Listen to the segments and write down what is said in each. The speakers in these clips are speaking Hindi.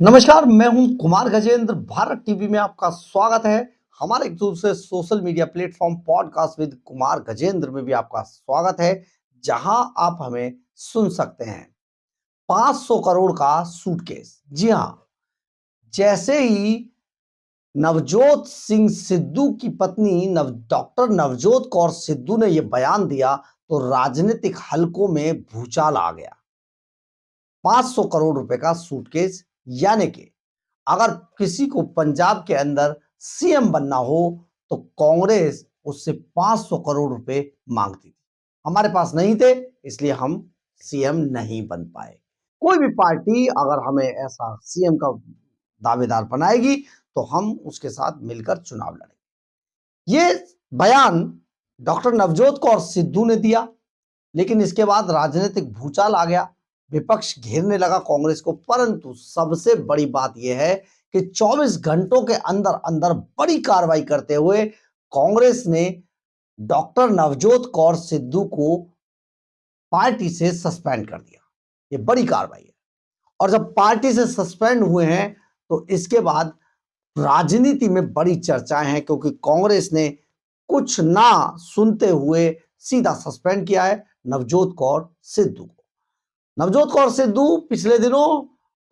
नमस्कार, मैं हूं कुमार गजेंद्र। भारत टीवी में आपका स्वागत है। हमारे एक दूसरे social media platform podcast with Kumar Gajendra में भी आपका स्वागत है, जहां आप हमें सुन सकते हैं। 500 करोड़ का सूटकेस। जी हां, जैसे ही नवजोत सिंह सिद्धू की पत्नी डॉक्टर नवजोत कौर सिद्धू ने यह बयान दिया तो राजनीतिक हलकों में भूचाल आ गया। 500 करोड़ रुपए का सूटकेस, यानी कि अगर किसी को पंजाब के अंदर सीएम बनना हो तो कांग्रेस उससे 500 करोड़ रुपए मांगती थी। हमारे पास नहीं थे, इसलिए हम सीएम नहीं बन पाए। कोई भी पार्टी अगर हमें ऐसा सीएम का दावेदार बनाएगी तो हम उसके साथ मिलकर चुनाव लड़ेंगे। ये बयान डॉक्टर नवजोत कौर सिद्धू ने दिया, लेकिन इसके बाद राजनीतिक भूचाल आ गया। विपक्ष घेरने लगा कांग्रेस को। परंतु सबसे बड़ी बात यह है कि 24 घंटों के अंदर अंदर बड़ी कार्रवाई करते हुए कांग्रेस ने डॉक्टर नवजोत कौर सिद्धू को पार्टी से सस्पेंड कर दिया। ये बड़ी कार्रवाई है। और जब पार्टी से सस्पेंड हुए हैं तो इसके बाद राजनीति में बड़ी चर्चाएं हैं, क्योंकि कांग्रेस ने कुछ ना सुनते हुए सीधा सस्पेंड किया है नवजोत कौर सिद्धू को। नवजोत कौर सिद्धू पिछले दिनों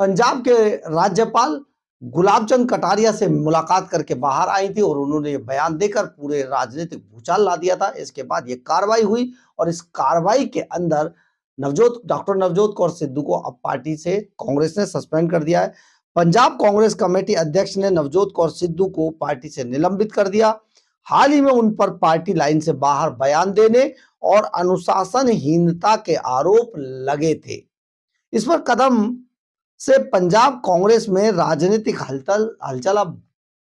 पंजाब के राज्यपाल गुलाब चंद कटारिया से मुलाकात करके बाहर आई थी और उन्होंने ये बयान देकर पूरे राजनीतिक भूचाल ला दिया था। इसके बाद ये कार्रवाई हुई और इस कार्रवाई के अंदर डॉक्टर नवजोत कौर सिद्धू को अब पार्टी से कांग्रेस ने सस्पेंड कर दिया है। पंजाब कांग्रेस कमेटी अध्यक्ष ने नवजोत कौर सिद्धू को पार्टी से निलंबित कर दिया। हाल ही में उन पर पार्टी लाइन से बाहर बयान देने और अनुशासनहीनता के आरोप लगे थे। इस पर कदम से पंजाब कांग्रेस में राजनीतिक हलचल अब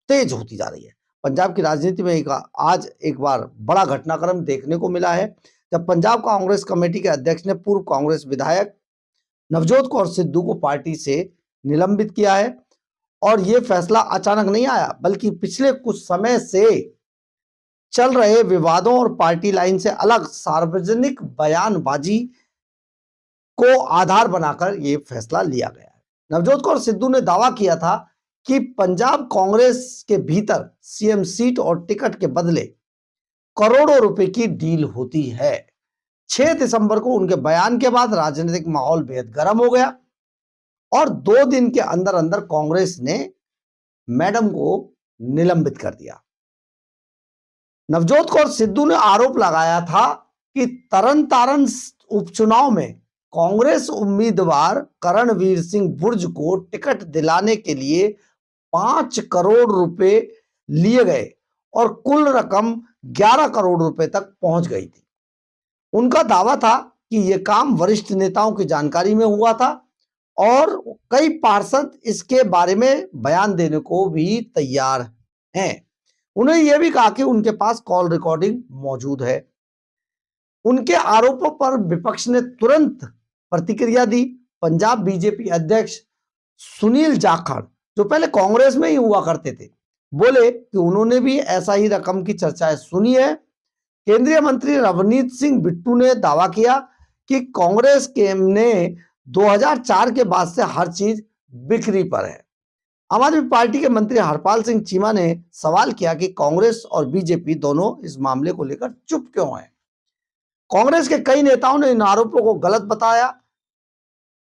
तेज होती जा रही है। पंजाब की राजनीति में आज एक बार बड़ा घटनाक्रम देखने को मिला है, जब पंजाब कांग्रेस कमेटी के अध्यक्ष ने पूर्व कांग्रेस विधायक नवजोत कौर सिद्धू को पार्टी से निलंबित किया है। और यह फैसला अचानक नहीं आया, बल्कि पिछले कुछ समय से चल रहे विवादों और पार्टी लाइन से अलग सार्वजनिक बयानबाजी को आधार बनाकर यह फैसला लिया गया है। नवजोत कौर सिद्धू ने दावा किया था कि पंजाब कांग्रेस के भीतर सीएम सीट और टिकट के बदले करोड़ों रुपए की डील होती है। 6 दिसंबर को उनके बयान के बाद राजनीतिक माहौल बेहद गर्म हो गया और 2 दिन के अंदर अंदर कांग्रेस ने मैडम को निलंबित कर दिया। नवजोत कौर सिद्धू ने आरोप लगाया था कि तरन तारण उपचुनाव में कांग्रेस उम्मीदवार करणवीर सिंह बुर्ज को टिकट दिलाने के लिए 5 करोड़ रुपए लिए गए और कुल रकम 11 करोड़ रुपए तक पहुंच गई थी। उनका दावा था कि यह काम वरिष्ठ नेताओं की जानकारी में हुआ था और कई पार्षद इसके बारे में बयान देने को भी तैयार हैं। उन्हें यह भी कहा कि उनके पास कॉल रिकॉर्डिंग मौजूद है। उनके आरोपों पर विपक्ष ने तुरंत प्रतिक्रिया दी। पंजाब बीजेपी अध्यक्ष सुनील जाखड़, जो पहले कांग्रेस में ही हुआ करते थे, बोले कि उन्होंने भी ऐसा ही रकम की चर्चाएं सुनी है। केंद्रीय मंत्री रवनीत सिंह बिट्टू ने दावा किया कि कांग्रेस के ने 2004 के बाद से हर चीज बिक्री पर है। आम आदमी पार्टी के मंत्री हरपाल सिंह चीमा ने सवाल किया कि कांग्रेस और बीजेपी दोनों इस मामले को लेकर चुप क्यों हैं। कांग्रेस के कई नेताओं ने इन आरोपों को गलत बताया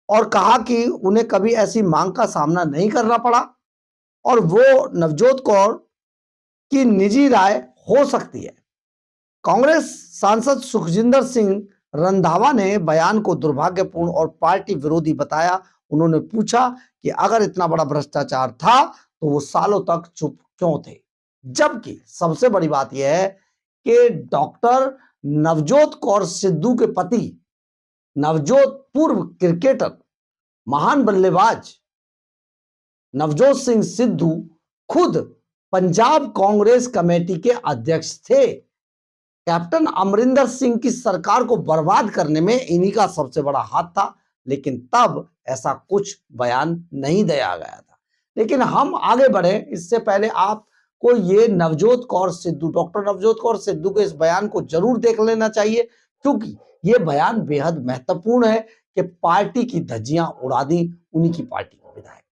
और कहा कि उन्हें कभी ऐसी मांग का सामना नहीं करना पड़ा और वो नवजोत कौर की निजी राय हो सकती है। कांग्रेस सांसद सुखजिंदर सिंह रंधावा ने बयान को दुर्भाग्यपूर्ण और पार्टी विरोधी बताया। उन्होंने पूछा कि अगर इतना बड़ा भ्रष्टाचार था तो वो सालों तक चुप क्यों थे। जबकि सबसे बड़ी बात यह है कि डॉक्टर नवजोत कौर सिद्धू के पति नवजोत, पूर्व क्रिकेटर, महान बल्लेबाज नवजोत सिंह सिद्धू खुद पंजाब कांग्रेस कमेटी के अध्यक्ष थे। कैप्टन अमरिंदर सिंह की सरकार को बर्बाद करने में इन्हीं का सबसे बड़ा हाथ था, लेकिन तब ऐसा कुछ बयान नहीं दिया गया था। लेकिन हम आगे बढ़े इससे पहले आपको ये नवजोत कौर सिद्धू, डॉक्टर नवजोत कौर सिद्धू के इस बयान को जरूर देख लेना चाहिए, क्योंकि ये बयान बेहद महत्वपूर्ण है कि पार्टी की धज्जियां उड़ा दी उन्हीं की पार्टी के विधायक।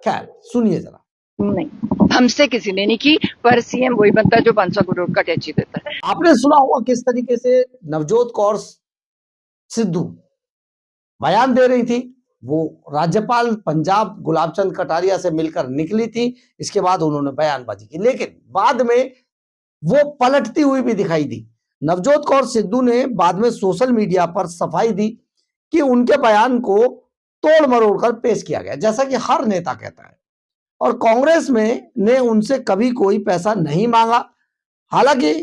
खैर सुनिए जरा। नहीं, हमसे किसी ने नहीं की, पर सीएम वही बनता है जो 500 करोड़ का टैक्सी देता है। आपने सुना होगा किस तरीके से नवजोत कौर सिद्धू बयान दे रही थी। वो राज्यपाल पंजाब गुलाब चंद कटारिया से मिलकर निकली थी, इसके बाद उन्होंने बयानबाजी की, लेकिन बाद में वो पलटती हुई भी दिखाई दी। नवजोत कौर सिद्धू ने बाद में सोशल मीडिया पर सफाई दी कि उनके बयान को तोड़ मरोड़ कर पेश किया गया, जैसा कि हर नेता कहता है, और कांग्रेस में ने उनसे कभी कोई पैसा नहीं मांगा। हालांकि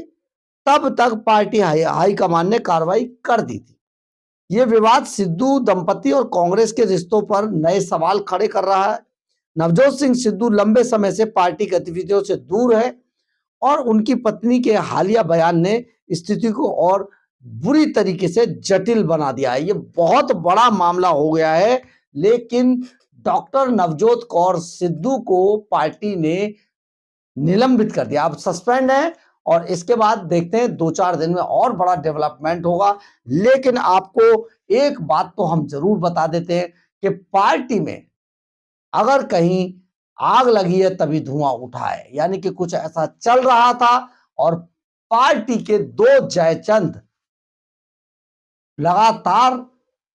तब तक पार्टी हाईकमान ने कार्रवाई कर दी थी। यह विवाद सिद्धू दंपति और कांग्रेस के रिश्तों पर नए सवाल खड़े कर रहा है। नवजोत सिंह सिद्धू लंबे समय से पार्टी गतिविधियों से दूर है और उनकी पत्नी के हालिया बयान ने स्थिति को और बुरी तरीके से जटिल बना दिया है। ये बहुत बड़ा मामला हो गया है, लेकिन डॉक्टर नवजोत कौर सिद्धू को पार्टी ने निलंबित कर दिया, अब सस्पेंड है, और इसके बाद देखते हैं 2-4 दिन में और बड़ा डेवलपमेंट होगा। लेकिन आपको एक बात तो हम जरूर बता देते हैं कि पार्टी में अगर कहीं आग लगी है तभी धुआं उठा है, यानी कि कुछ ऐसा चल रहा था और पार्टी के 2 जयचंद लगातार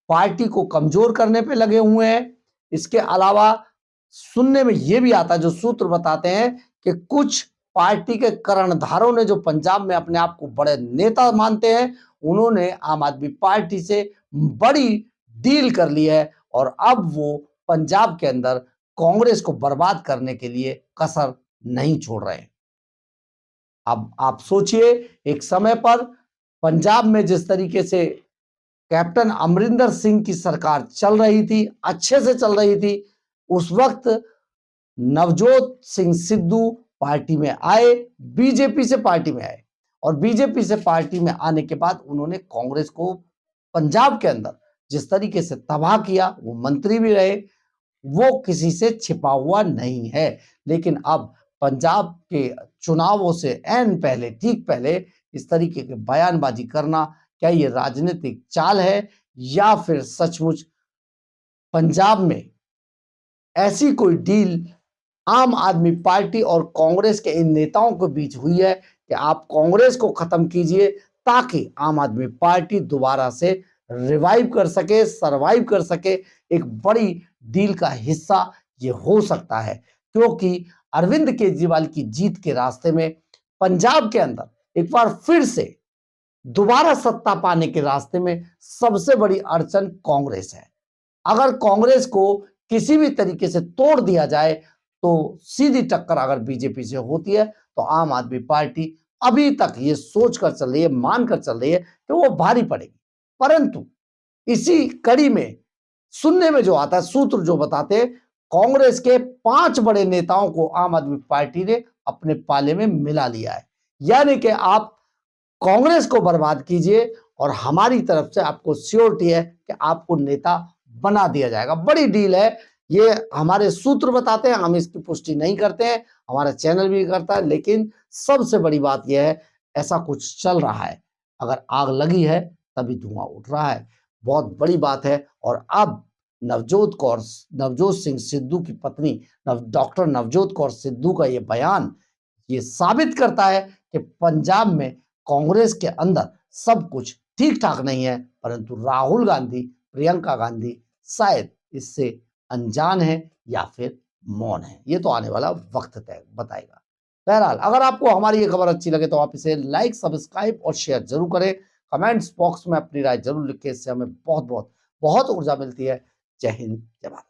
पार्टी को कमजोर करने पे लगे हुए हैं। इसके अलावा सुनने में यह भी आता है, जो सूत्र बताते हैं कि कुछ पार्टी के कर्णधारों ने, जो पंजाब में अपने आप को बड़े नेता मानते हैं, उन्होंने आम आदमी पार्टी से बड़ी डील कर ली है और अब वो पंजाब के अंदर कांग्रेस को बर्बाद करने के लिए कसर नहीं छोड़ रहे हैं। अब आप सोचिए, एक समय पर पंजाब में जिस तरीके से कैप्टन अमरिंदर सिंह की सरकार चल रही थी, अच्छे से चल रही थी, उस वक्त नवजोत सिंह सिद्धू पार्टी में आए, बीजेपी से पार्टी में आए, और बीजेपी से पार्टी में आने के बाद उन्होंने कांग्रेस को पंजाब के अंदर जिस तरीके से तबाह किया, वो मंत्री भी रहे, वो किसी से छिपा हुआ नहीं है। लेकिन अब पंजाब के चुनावों से ऐन पहले, ठीक पहले, इस तरीके के बयानबाजी करना, क्या ये राजनीतिक चाल है या फिर सचमुच पंजाब में ऐसी कोई डील आम आदमी पार्टी और कांग्रेस के इन नेताओं के बीच हुई है कि आप कांग्रेस को खत्म कीजिए ताकि आम आदमी पार्टी दोबारा से रिवाइव कर सके, सरवाइव कर सके। एक बड़ी डील का हिस्सा ये हो सकता है, क्योंकि अरविंद केजरीवाल की जीत के रास्ते में पंजाब के अंदर एक बार फिर से दोबारा सत्ता पाने के रास्ते में सबसे बड़ी अड़चन कांग्रेस है। अगर कांग्रेस को किसी भी तरीके से तोड़ दिया जाए तो सीधी टक्कर अगर बीजेपी से होती है तो आम आदमी पार्टी अभी तक ये सोच कर चल रही है, मान कर चल रही है कि वो भारी पड़ेगी। परंतु इसी कड़ी में सुनने में जो आता है, सूत्र जो बताते हैं, कांग्रेस के 5 बड़े नेताओं को आम आदमी पार्टी ने अपने पाले में मिला लिया है। यानी कि आप कांग्रेस को बर्बाद कीजिए और हमारी तरफ से आपको श्योरिटी है कि आपको नेता बना दिया जाएगा। बड़ी डील है, ये हमारे सूत्र बताते हैं, हम इसकी पुष्टि नहीं करते हैं, हमारा चैनल भी करता है, लेकिन सबसे बड़ी बात यह है, ऐसा कुछ चल रहा है। अगर आग लगी है तभी धुआं उठ रहा है, बहुत बड़ी बात है। और अब नवजोत सिंह सिद्धू की पत्नी डॉक्टर नवजोत कौर सिद्धू का ये बयान ये साबित करता है कि पंजाब में कांग्रेस के अंदर सब कुछ ठीक ठाक नहीं है, परंतु राहुल गांधी, प्रियंका गांधी शायद इससे अनजान है या फिर मौन है। ये तो आने वाला वक्त तय बताएगा। बहरहाल, अगर आपको हमारी ये खबर अच्छी लगे तो आप इसे लाइक, सब्सक्राइब और शेयर जरूर करें। कमेंट्स बॉक्स में अपनी राय जरूर लिखें, इससे हमें बहुत बहुत बहुत ऊर्जा मिलती है। जय हिंद, जय भारत।